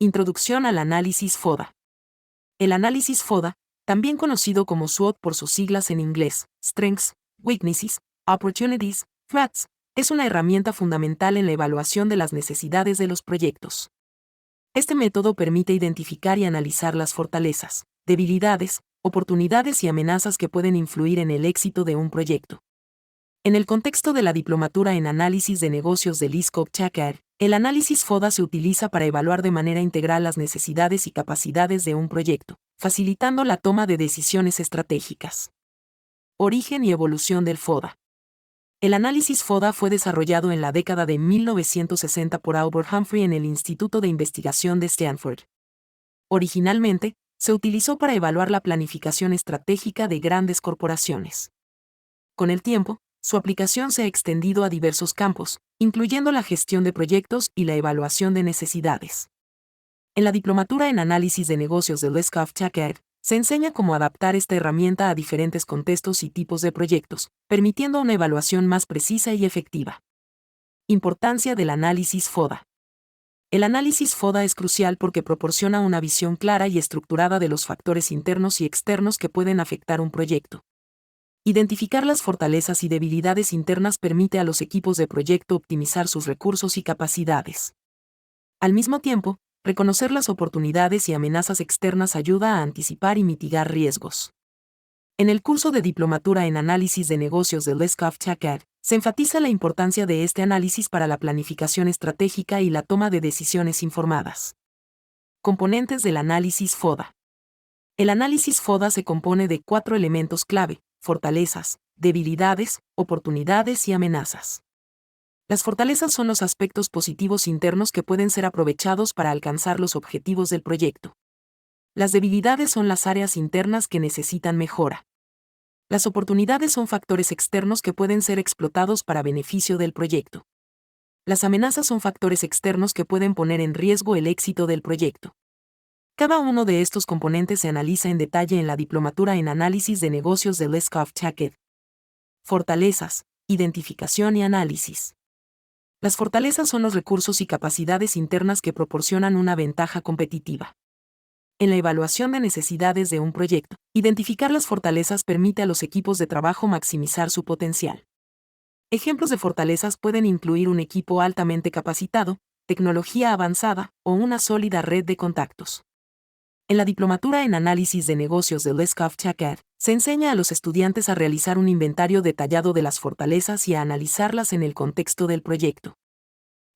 Introducción al análisis FODA. El análisis FODA, también conocido como SWOT por sus siglas en inglés, Strengths, Weaknesses, Opportunities, Threats, es una herramienta fundamental en la evaluación de las necesidades de los proyectos. Este método permite identificar y analizar las fortalezas, debilidades, oportunidades y amenazas que pueden influir en el éxito de un proyecto. En el contexto de la diplomatura en análisis de negocios del ISCOP-Chacar, el análisis FODA se utiliza para evaluar de manera integral las necesidades y capacidades de un proyecto, facilitando la toma de decisiones estratégicas. Origen y evolución del FODA. El análisis FODA fue desarrollado en la década de 1960 por Albert Humphrey en el Instituto de Investigación de Stanford. Originalmente, se utilizó para evaluar la planificación estratégica de grandes corporaciones. Con el tiempo, su aplicación se ha extendido a diversos campos, incluyendo la gestión de proyectos y la evaluación de necesidades. En la diplomatura en análisis de negocios del ISCOP-Chacar, se enseña cómo adaptar esta herramienta a diferentes contextos y tipos de proyectos, permitiendo una evaluación más precisa y efectiva. Importancia del análisis FODA. El análisis FODA es crucial porque proporciona una visión clara y estructurada de los factores internos y externos que pueden afectar un proyecto. Identificar las fortalezas y debilidades internas permite a los equipos de proyecto optimizar sus recursos y capacidades. Al mismo tiempo, reconocer las oportunidades y amenazas externas ayuda a anticipar y mitigar riesgos. En el curso de diplomatura en análisis de negocios del ISCOP-Chacar, se enfatiza la importancia de este análisis para la planificación estratégica y la toma de decisiones informadas. Componentes del análisis FODA. El análisis FODA se compone de 4 elementos clave: fortalezas, debilidades, oportunidades y amenazas. Las fortalezas son los aspectos positivos internos que pueden ser aprovechados para alcanzar los objetivos del proyecto. Las debilidades son las áreas internas que necesitan mejora. Las oportunidades son factores externos que pueden ser explotados para beneficio del proyecto. Las amenazas son factores externos que pueden poner en riesgo el éxito del proyecto. Cada uno de estos componentes se analiza en detalle en la diplomatura en análisis de negocios del ISCOP-Chacar. Fortalezas, identificación y análisis. Las fortalezas son los recursos y capacidades internas que proporcionan una ventaja competitiva. En la evaluación de necesidades de un proyecto, identificar las fortalezas permite a los equipos de trabajo maximizar su potencial. Ejemplos de fortalezas pueden incluir un equipo altamente capacitado, tecnología avanzada o una sólida red de contactos. En la diplomatura en análisis de negocios del ISCOP-Chacar, se enseña a los estudiantes a realizar un inventario detallado de las fortalezas y a analizarlas en el contexto del proyecto.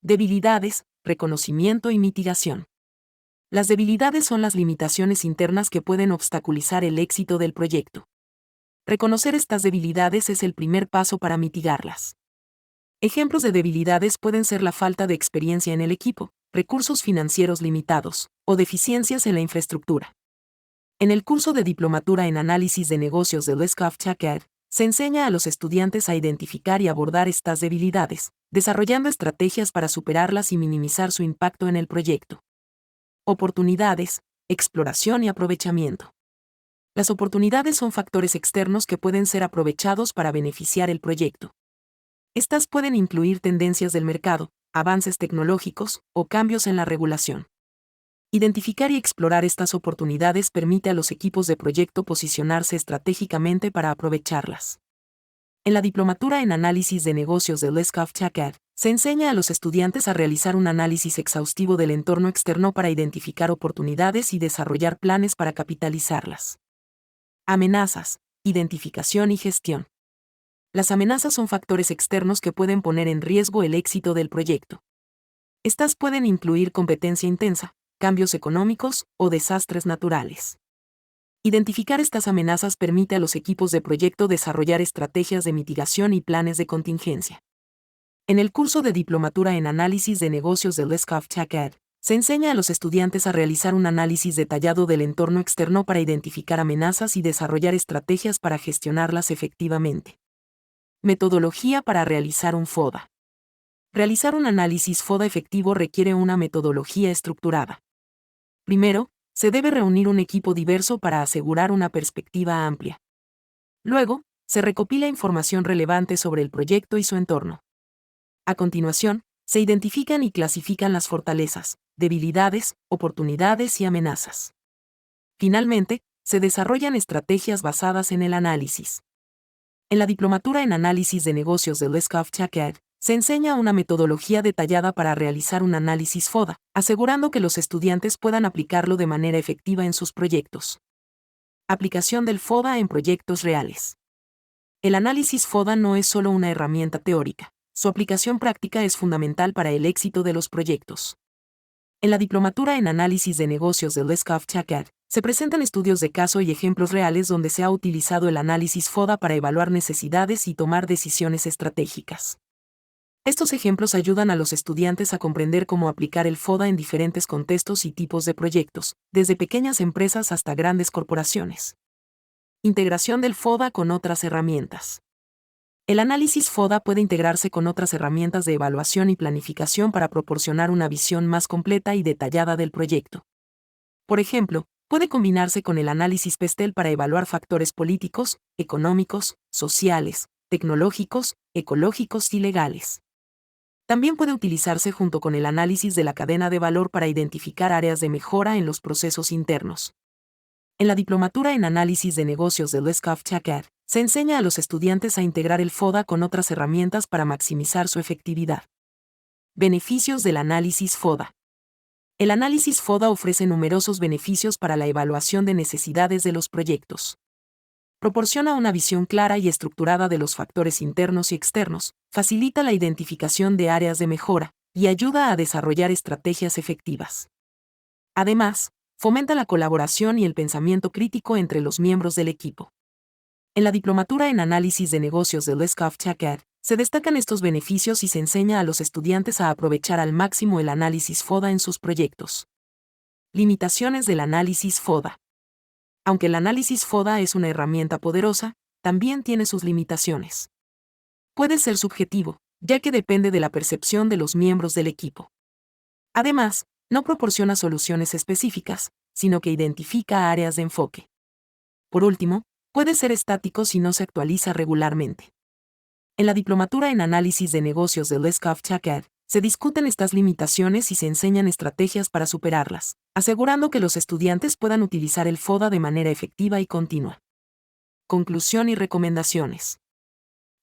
Debilidades, reconocimiento y mitigación. Las debilidades son las limitaciones internas que pueden obstaculizar el éxito del proyecto. Reconocer estas debilidades es el primer paso para mitigarlas. Ejemplos de debilidades pueden ser la falta de experiencia en el equipo, recursos financieros limitados, o deficiencias en la infraestructura. En el curso de diplomatura en análisis de negocios del ISCOP-Chacar, se enseña a los estudiantes a identificar y abordar estas debilidades, desarrollando estrategias para superarlas y minimizar su impacto en el proyecto. Oportunidades, exploración y aprovechamiento. Las oportunidades son factores externos que pueden ser aprovechados para beneficiar el proyecto. Estas pueden incluir tendencias del mercado, avances tecnológicos o cambios en la regulación. Identificar y explorar estas oportunidades permite a los equipos de proyecto posicionarse estratégicamente para aprovecharlas. En la diplomatura en análisis de negocios del ISCOP-Chacar, se enseña a los estudiantes a realizar un análisis exhaustivo del entorno externo para identificar oportunidades y desarrollar planes para capitalizarlas. Amenazas, identificación y gestión. Las amenazas son factores externos que pueden poner en riesgo el éxito del proyecto. Estas pueden incluir competencia intensa, cambios económicos o desastres naturales. Identificar estas amenazas permite a los equipos de proyecto desarrollar estrategias de mitigación y planes de contingencia. En el curso de diplomatura en análisis de negocios del ISCOP-Chacar, se enseña a los estudiantes a realizar un análisis detallado del entorno externo para identificar amenazas y desarrollar estrategias para gestionarlas efectivamente. Metodología para realizar un FODA. Realizar un análisis FODA efectivo requiere una metodología estructurada. Primero, se debe reunir un equipo diverso para asegurar una perspectiva amplia. Luego, se recopila información relevante sobre el proyecto y su entorno. A continuación, Se identifican y clasifican las fortalezas, debilidades, oportunidades y amenazas. Finalmente, se desarrollan estrategias basadas en el análisis. En la Diplomatura en Análisis de Negocios de Leskov Chaker, se enseña una metodología detallada para realizar un análisis FODA, asegurando que los estudiantes puedan aplicarlo de manera efectiva en sus proyectos. Aplicación del FODA en proyectos reales. El análisis FODA no es solo una herramienta teórica, su aplicación práctica es fundamental para el éxito de los proyectos. En la Diplomatura en Análisis de Negocios de Leskov Chaker, se presentan estudios de caso y ejemplos reales donde se ha utilizado el análisis FODA para evaluar necesidades y tomar decisiones estratégicas. Estos ejemplos ayudan a los estudiantes a comprender cómo aplicar el FODA en diferentes contextos y tipos de proyectos, desde pequeñas empresas hasta grandes corporaciones. Integración del FODA con otras herramientas. El análisis FODA puede integrarse con otras herramientas de evaluación y planificación para proporcionar una visión más completa y detallada del proyecto. Por ejemplo, puede combinarse con el análisis PESTEL para evaluar factores políticos, económicos, sociales, tecnológicos, ecológicos y legales. También puede utilizarse junto con el análisis de la cadena de valor para identificar áreas de mejora en los procesos internos. En la Diplomatura en Análisis de Negocios de Leskov Chaker, se enseña a los estudiantes a integrar el FODA con otras herramientas para maximizar su efectividad. Beneficios del análisis FODA. El análisis FODA ofrece numerosos beneficios para la evaluación de necesidades de los proyectos. Proporciona una visión clara y estructurada de los factores internos y externos, facilita la identificación de áreas de mejora, y ayuda a desarrollar estrategias efectivas. Además, fomenta la colaboración y el pensamiento crítico entre los miembros del equipo. En la Diplomatura en Análisis de Negocios de Leskov Chaker, se destacan estos beneficios y se enseña a los estudiantes a aprovechar al máximo el análisis FODA en sus proyectos. Limitaciones del análisis FODA. Aunque el análisis FODA es una herramienta poderosa, también tiene sus limitaciones. Puede ser subjetivo, ya que depende de la percepción de los miembros del equipo. Además, no proporciona soluciones específicas, sino que identifica áreas de enfoque. Por último, puede ser estático si no se actualiza regularmente. En la Diplomatura en Análisis de Negocios de Leskov Chaker, se discuten estas limitaciones y se enseñan estrategias para superarlas, asegurando que los estudiantes puedan utilizar el FODA de manera efectiva y continua. Conclusión y recomendaciones.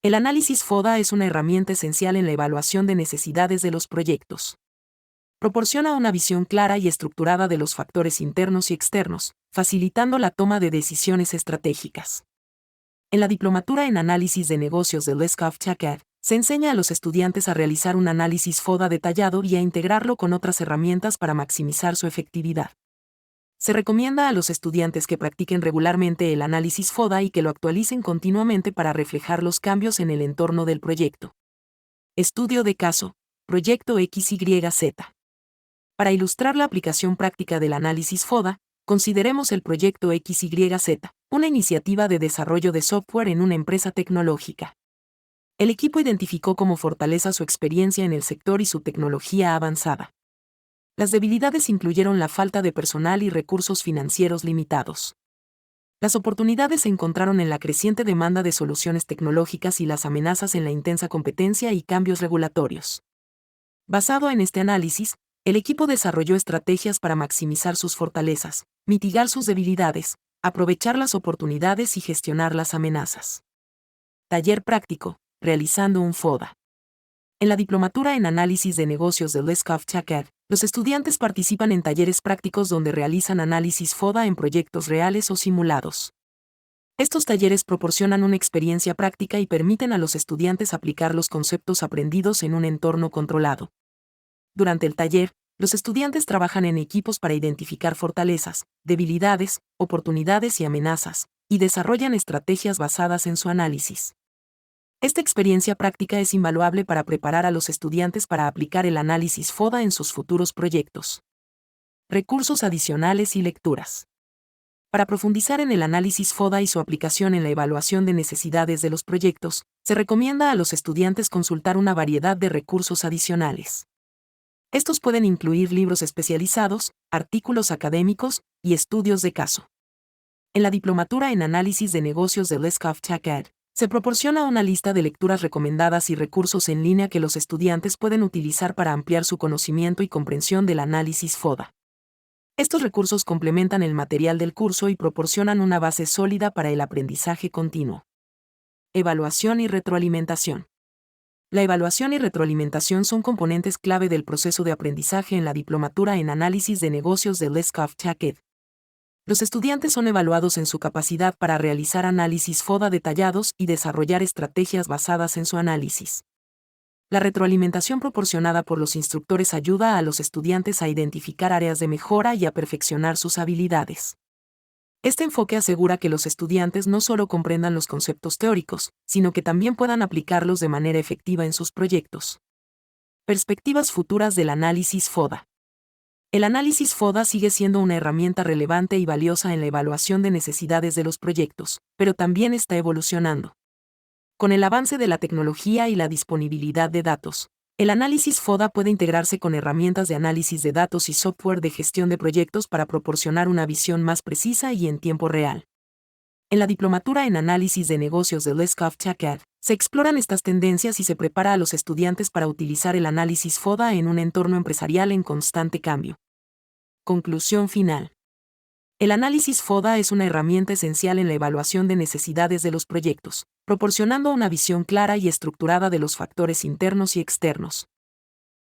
El análisis FODA es una herramienta esencial en la evaluación de necesidades de los proyectos. Proporciona una visión clara y estructurada de los factores internos y externos, facilitando la toma de decisiones estratégicas. En la Diplomatura en Análisis de Negocios de Leskov Chaker, se enseña a los estudiantes a realizar un análisis FODA detallado y a integrarlo con otras herramientas para maximizar su efectividad. Se recomienda a los estudiantes que practiquen regularmente el análisis FODA y que lo actualicen continuamente para reflejar los cambios en el entorno del proyecto. Estudio de caso. Proyecto XYZ. Para ilustrar la aplicación práctica del análisis FODA, consideremos el proyecto XYZ, una iniciativa de desarrollo de software en una empresa tecnológica. El equipo identificó como fortaleza su experiencia en el sector y su tecnología avanzada. Las debilidades incluyeron la falta de personal y recursos financieros limitados. Las oportunidades se encontraron en la creciente demanda de soluciones tecnológicas y las amenazas en la intensa competencia y cambios regulatorios. Basado en este análisis, el equipo desarrolló estrategias para maximizar sus fortalezas, mitigar sus debilidades, aprovechar las oportunidades y gestionar las amenazas. Taller práctico, realizando un FODA. En la Diplomatura en Análisis de Negocios de Leskov Chaker, los estudiantes participan en talleres prácticos donde realizan análisis FODA en proyectos reales o simulados. Estos talleres proporcionan una experiencia práctica y permiten a los estudiantes aplicar los conceptos aprendidos en un entorno controlado. Durante el taller, los estudiantes trabajan en equipos para identificar fortalezas, debilidades, oportunidades y amenazas, y desarrollan estrategias basadas en su análisis. Esta experiencia práctica es invaluable para preparar a los estudiantes para aplicar el análisis FODA en sus futuros proyectos. Recursos adicionales y lecturas. Para profundizar en el análisis FODA y su aplicación en la evaluación de necesidades de los proyectos, se recomienda a los estudiantes consultar una variedad de recursos adicionales. Estos pueden incluir libros especializados, artículos académicos y estudios de caso. En la Diplomatura en Análisis de Negocios de Leskov Chaker, Se proporciona una lista de lecturas recomendadas y recursos en línea que los estudiantes pueden utilizar para ampliar su conocimiento y comprensión del análisis FODA. Estos recursos complementan el material del curso y proporcionan una base sólida para el aprendizaje continuo. Evaluación y retroalimentación. La evaluación y retroalimentación son componentes clave del proceso de aprendizaje en la diplomatura en análisis de negocios de Leskoff Jacket. Los estudiantes son evaluados en su capacidad para realizar análisis FODA detallados y desarrollar estrategias basadas en su análisis. La retroalimentación proporcionada por los instructores ayuda a los estudiantes a identificar áreas de mejora y a perfeccionar sus habilidades. Este enfoque asegura que los estudiantes no solo comprendan los conceptos teóricos, sino que también puedan aplicarlos de manera efectiva en sus proyectos. Perspectivas futuras del análisis FODA. El análisis FODA sigue siendo una herramienta relevante y valiosa en la evaluación de necesidades de los proyectos, pero también está evolucionando. Con el avance de la tecnología y la disponibilidad de datos, el análisis FODA puede integrarse con herramientas de análisis de datos y software de gestión de proyectos para proporcionar una visión más precisa y en tiempo real. En la diplomatura en análisis de negocios de Leskoff Jacket, se exploran estas tendencias y se prepara a los estudiantes para utilizar el análisis FODA en un entorno empresarial en constante cambio. Conclusión final. El análisis FODA es una herramienta esencial en la evaluación de necesidades de los proyectos, proporcionando una visión clara y estructurada de los factores internos y externos.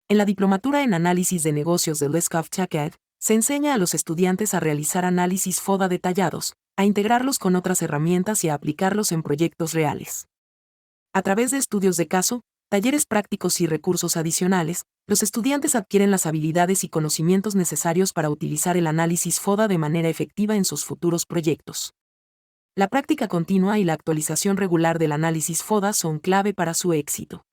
En la diplomatura en análisis de negocios de Leskoff Jacket, se enseña a los estudiantes a realizar análisis FODA detallados, a integrarlos con otras herramientas y a aplicarlos en proyectos reales. A través de estudios de caso, talleres prácticos y recursos adicionales, los estudiantes adquieren las habilidades y conocimientos necesarios para utilizar el análisis FODA de manera efectiva en sus futuros proyectos. La práctica continua y la actualización regular del análisis FODA son clave para su éxito.